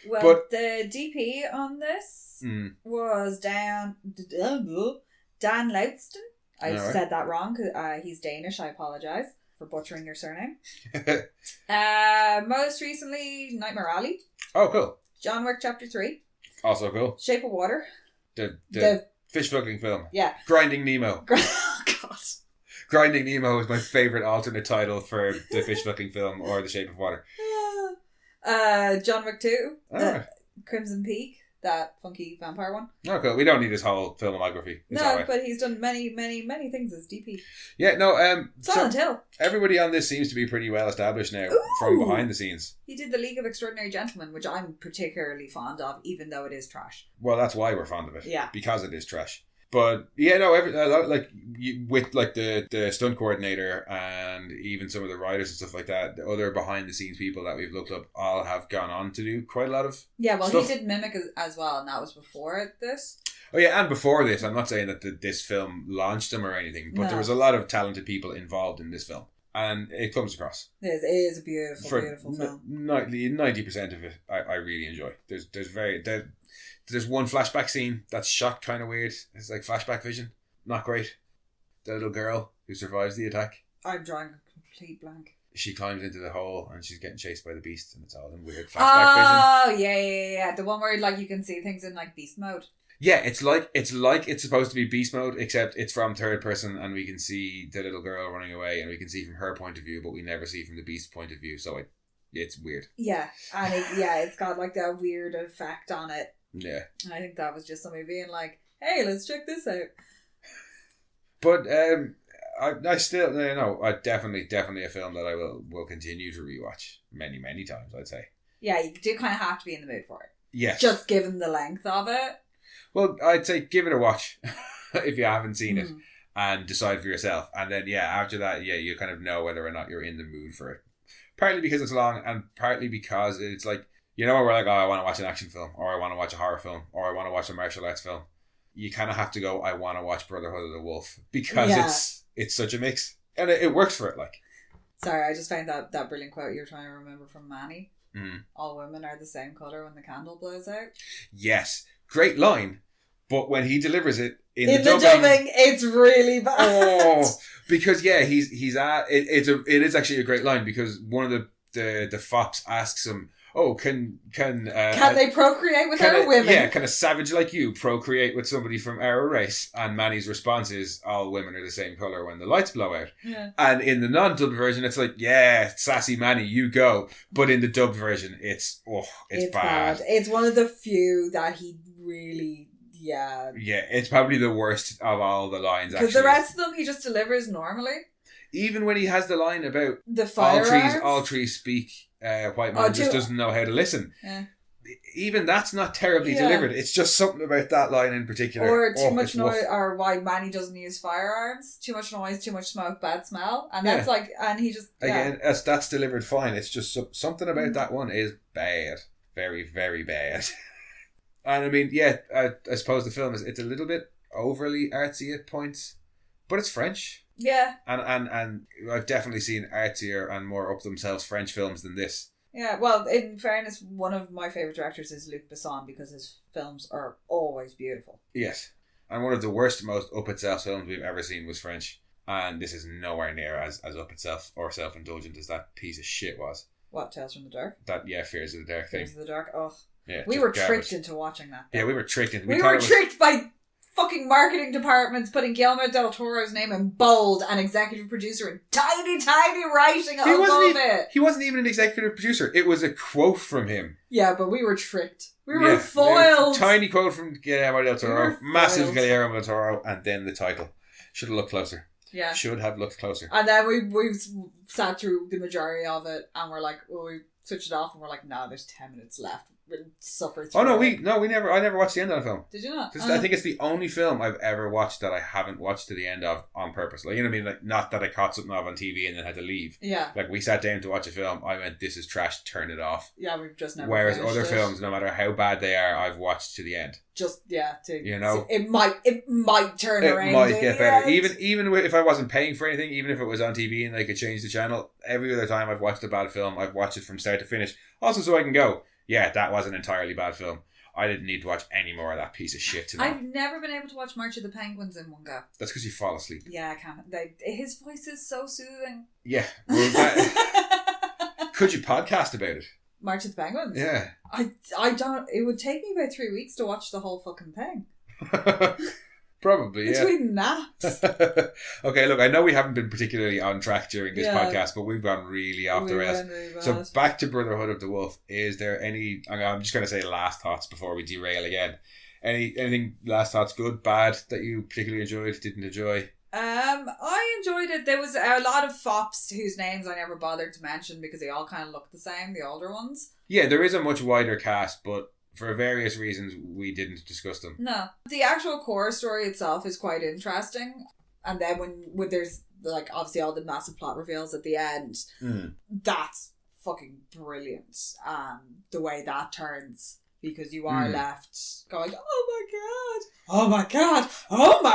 Well, the DP on this was Dan Loudston. I said that wrong because he's Danish. I apologise for butchering your surname. Most recently, Nightmare Alley. Oh, cool. John Wick Chapter 3. Also cool. Shape of Water. The fish fucking film. Yeah. Grinding Nemo. Oh, God. Grinding Nemo is my favourite alternate title for the fish fucking film or The Shape of Water. John Wick 2. Alright. Crimson Peak. That funky vampire one. Oh, cool. We don't need his whole filmography. It's no, but he's done many things as DP. Yeah, no. Silent Hill. Everybody on this seems to be pretty well established now. Ooh. From behind the scenes. He did The League of Extraordinary Gentlemen, which I'm particularly fond of, even though it is trash. Well, that's why we're fond of it. Yeah. Because it is trash. But yeah, no, with like the stunt coordinator and even some of the writers and stuff like that, the other behind the scenes people that we've looked up all have gone on to do quite a lot of stuff. He did Mimic as well, and that was before this. Oh yeah, and before this, I'm not saying that this film launched him or anything, but there was a lot of talented people involved in this film, and it comes across. It is a beautiful film. 90% of it, I really enjoy. There's one flashback scene that's shot kind of weird. It's like flashback vision. Not great. The little girl who survives the attack. I'm drawing a complete blank. She climbs into the hole and she's getting chased by the beast, and it's all in weird flashback vision. Oh, yeah. The one where like you can see things in like beast mode. Yeah, it's like it's supposed to be beast mode, except it's from third person, and we can see the little girl running away, and we can see from her point of view, but we never see from the beast's point of view. So it's weird. Yeah, and it's got like that weird effect on it. Yeah. I think that was just somebody being like, hey, let's check this out. But I still, definitely a film that I will continue to rewatch many, many times, I'd say. Yeah, you do kind of have to be in the mood for it. Yes. Just given the length of it. Well, I'd say give it a watch if you haven't seen it, and decide for yourself. And then, after that, you kind of know whether or not you're in the mood for it. Partly because it's long, and partly because it's like, we're like, oh, I want to watch an action film, or I want to watch a horror film, or I want to watch a martial arts film. You kind of have to go, I want to watch Brotherhood of the Wolf, because it's such a mix. And it works for it, like. Sorry, I just found that brilliant quote you're trying to remember from Manny. Mm. All women are the same colour when the candle blows out. Yes. Great line. But when he delivers it in the dubbing, it's really bad. Oh, because it is actually a great line, because one of the fops asks him, "Oh, can they procreate with our women? Yeah, can a savage like you procreate with somebody from our race?" And Manny's response is, "All women are the same colour when the lights blow out." Yeah. And in the non-dubbed version, it's like, "Yeah, sassy Manny, you go." But in the dubbed version, it's bad. It's one of the few that he really. Yeah. Yeah, it's probably the worst of all the lines, actually. Because the rest of them he just delivers normally. Even when he has the line about the firearms. All trees speak, white man just doesn't know how to listen. Yeah. Even that's not terribly delivered. It's just something about that line in particular. Or too much noise, or why Manny doesn't use firearms. Too much noise, too much smoke, bad smell. And that's like, and he just... Again, that's delivered fine. It's just something about that one is bad. Very, very bad. And I mean, I suppose the film it's a little bit overly artsy at points, but it's French. Yeah. And I've definitely seen artsier and more up themselves French films than this. Yeah, well, in fairness, one of my favourite directors is Luc Besson, because his films are always beautiful. Yes. And one of the worst, most up itself films we've ever seen was French. And this is nowhere near as up itself or self-indulgent as that piece of shit was. What, Tales from the Dark? Fears of the Dark thing. Fears of the Dark, ugh. Yeah, we were tricked into watching that. Yeah, we were tricked into We were tricked by fucking marketing departments putting Guillermo del Toro's name in bold and executive producer in tiny, tiny writing above it. He wasn't even an executive producer. It was a quote from him. Yeah, but we were tricked. We were foiled. Tiny quote from Guillermo del Toro. Massive Guillermo del Toro. And then the title. Should have looked closer. Yeah. Should have looked closer. And then we sat through the majority of it and we're like, we switched it off and we're like, no, there's 10 minutes left. We'll suffer through I never watched the end of the film. Did you not? I think it's the only film I've ever watched that I haven't watched to the end of on purpose. Like, you know what I mean? Like, not that I caught something on TV and then had to leave. Yeah. Like, we sat down to watch a film, I went, this is trash, turn it off. Yeah, we've just never Whereas other films, no matter how bad they are, I've watched to the end. You know, it might turn around. It might get better. Even if I wasn't paying for anything, even if it was on TV and they could change the channel, every other time I've watched a bad film, I've watched it from start to finish. Also, so I can go, yeah, that was an entirely bad film. I didn't need to watch any more of that piece of shit tonight. I've never been able to watch March of the Penguins in one go. That's because you fall asleep. Yeah, I can't. His voice is so soothing. Yeah. Well, could you podcast about it? March of the Penguins? Yeah. I don't... It would take me about 3 weeks to watch the whole fucking thing. Probably, yeah. Between naps. Okay, look, I know we haven't been particularly on track during this podcast, but we've gone really off the rails. Really so back to Brotherhood of the Wolf. Is there any... I'm just going to say last thoughts before we derail again. Anything last thoughts, good, bad, that you particularly enjoyed, didn't enjoy? I enjoyed it. There was a lot of fops whose names I never bothered to mention because they all kind of look the same, the older ones. Yeah, there is a much wider cast, but for various reasons we didn't discuss them. No. The actual core story itself is quite interesting. And then when there's like obviously all the massive plot reveals at the end, that's fucking brilliant. The way that turns. Because you are left going, oh my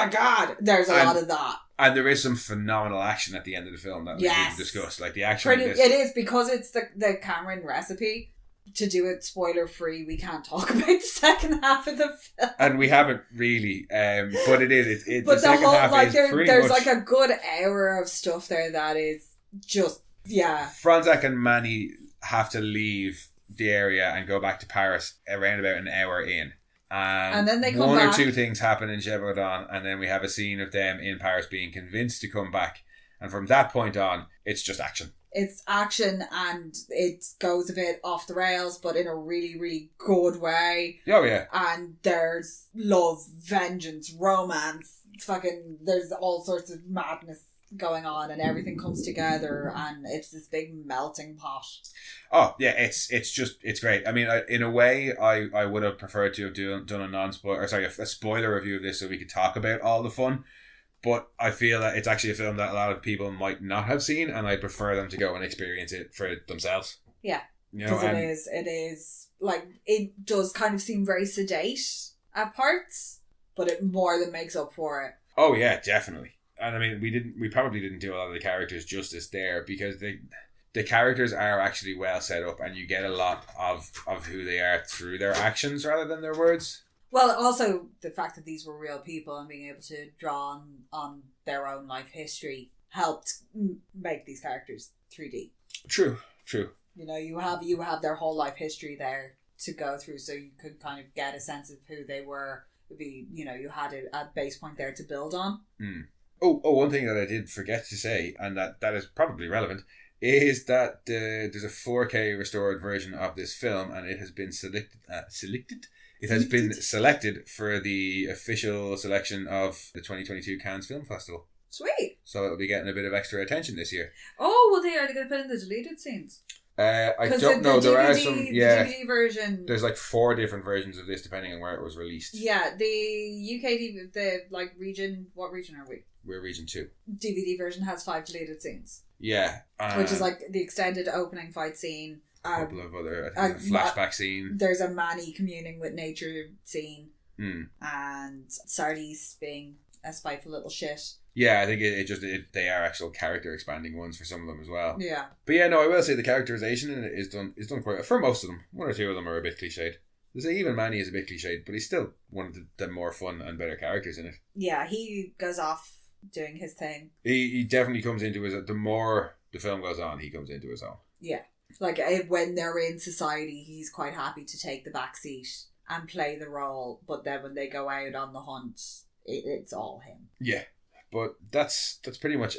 god. There's a lot of that. And there is some phenomenal action at the end of the film that we didn't discuss. Like the action. It is because it's the Cameron recipe. To do it spoiler free, we can't talk about the second half of the film. And we haven't really, but it is. But the second half is pretty there's much... like a good hour of stuff there that is just, Franzak and Manny have to leave the area and go back to Paris around about an hour in. And then they come back. One or two things happen in Gévaudan, and then we have a scene of them in Paris being convinced to come back. And from that point on, it's just action. It's action and it goes a bit off the rails, but in a really, really good way. Oh, yeah. And there's love, vengeance, romance, there's all sorts of madness going on and everything comes together and it's this big melting pot. Oh, yeah, it's great. I mean, in a way, I would have preferred to have done a spoiler review of this so we could talk about all the fun. But I feel that it's actually a film that a lot of people might not have seen, and I prefer them to go and experience it for themselves. Yeah, because it is like it does kind of seem very sedate at parts, but it more than makes up for it. Oh yeah, definitely. And I mean, we probably didn't do a lot of the characters justice there because the characters are actually well set up, and you get a lot of who they are through their actions rather than their words. Well, also the fact that these were real people and being able to draw on their own life history helped make these characters 3D. True. You know, you have their whole life history there to go through, so you could kind of get a sense of who they were. You had a base point there to build on. Mm. Oh, one thing that I did forget to say, and that is probably relevant, is that there's a 4K restored version of this film, and it has been selected. It has been selected for the official selection of the 2022 Cannes Film Festival. Sweet. So it'll be getting a bit of extra attention this year. Oh, well, are they going to put in the deleted scenes? I don't know. There are some. Yeah, the DVD version. There's like 4 different versions of this depending on where it was released. Yeah, the UK region. What region are we? We're region 2. DVD version has 5 deleted scenes. Yeah, which is like the extended opening fight scene. A couple of other, I think, flashback scene. There's a Manny communing with nature scene. And Sardis being a spiteful little shit. Yeah, I think they are actual character expanding ones for some of them as well. Yeah. But yeah, no, I will say the characterization in it is done quite for most of them. 1 or 2 of them are a bit cliched. There's even Manny is a bit cliched, but he's still one of the more fun and better characters in it. Yeah, he goes off doing his thing. He definitely comes into his... The more the film goes on, he comes into his own. Yeah. Like, when they're in society, he's quite happy to take the back seat and play the role. But then when they go out on the hunt, it's all him. Yeah. But that's pretty much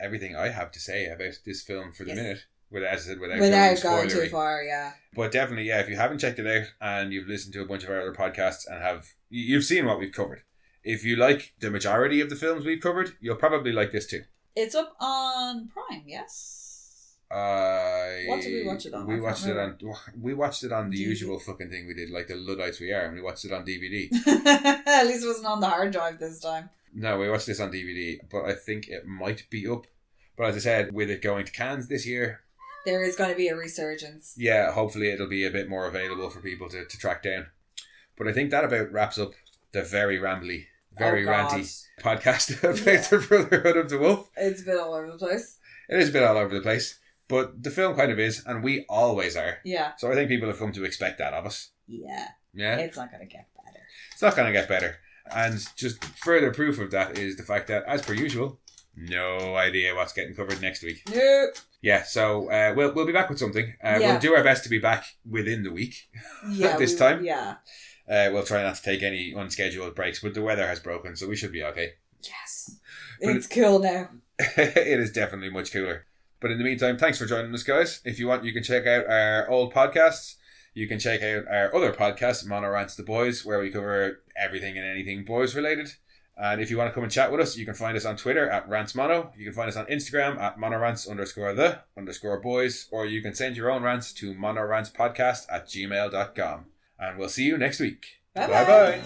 everything I have to say about this film for the minute. Without going too far, yeah. But definitely, yeah, if you haven't checked it out and you've listened to a bunch of our other podcasts and you've seen what we've covered. If you like the majority of the films we've covered, you'll probably like this too. It's up on Prime, yes? What did we watch it on? We watched it on the usual fucking thing we did, like the Luddites we are, and we watched it on DVD. At least it wasn't on the hard drive this time. No, we watched this on DVD, but I think it might be up. But as I said, with it going to Cannes this year, there is going to be a resurgence. Yeah, hopefully it'll be a bit more available for people to track down. But I think that about wraps up the very rambly, very ranty podcast about the Brotherhood of the Wolf. It's a bit all over the place. It is a bit all over the place. But the film kind of is, and we always are. Yeah. So I think people have come to expect that of us. Yeah. Yeah? It's not going to get better. It's not going to get better. And just further proof of that is the fact that, as per usual, no idea what's getting covered next week. Nope. Yeah, so we'll be back with something. We'll do our best to be back within the week. Yeah, this time. Yeah. We'll try not to take any unscheduled breaks, but the weather has broken, so we should be okay. Yes. It's cool now. It is definitely much cooler. But in the meantime, thanks for joining us, guys. If you want, you can check out our old podcasts. You can check out our other podcast, MonoRants The Boys, where we cover everything and anything boys related. And if you want to come and chat with us, you can find us on Twitter at rantsmono. You can find us on Instagram at monorants_the_boys. Or you can send your own rants to monorantspodcast@gmail.com. And we'll see you next week. Bye-bye.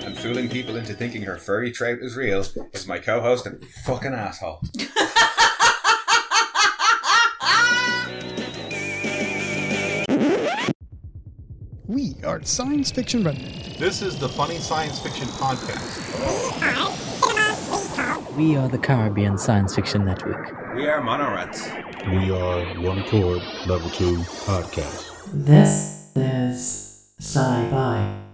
And fooling people into thinking her furry trout is real is my co-host and fucking asshole. We are Science Fiction Remnant. This is the Funny Science Fiction Podcast. We are the Caribbean Science Fiction Network. We are MonoRants. We are One Accord Level 2 Podcast. This is Sci-Fi.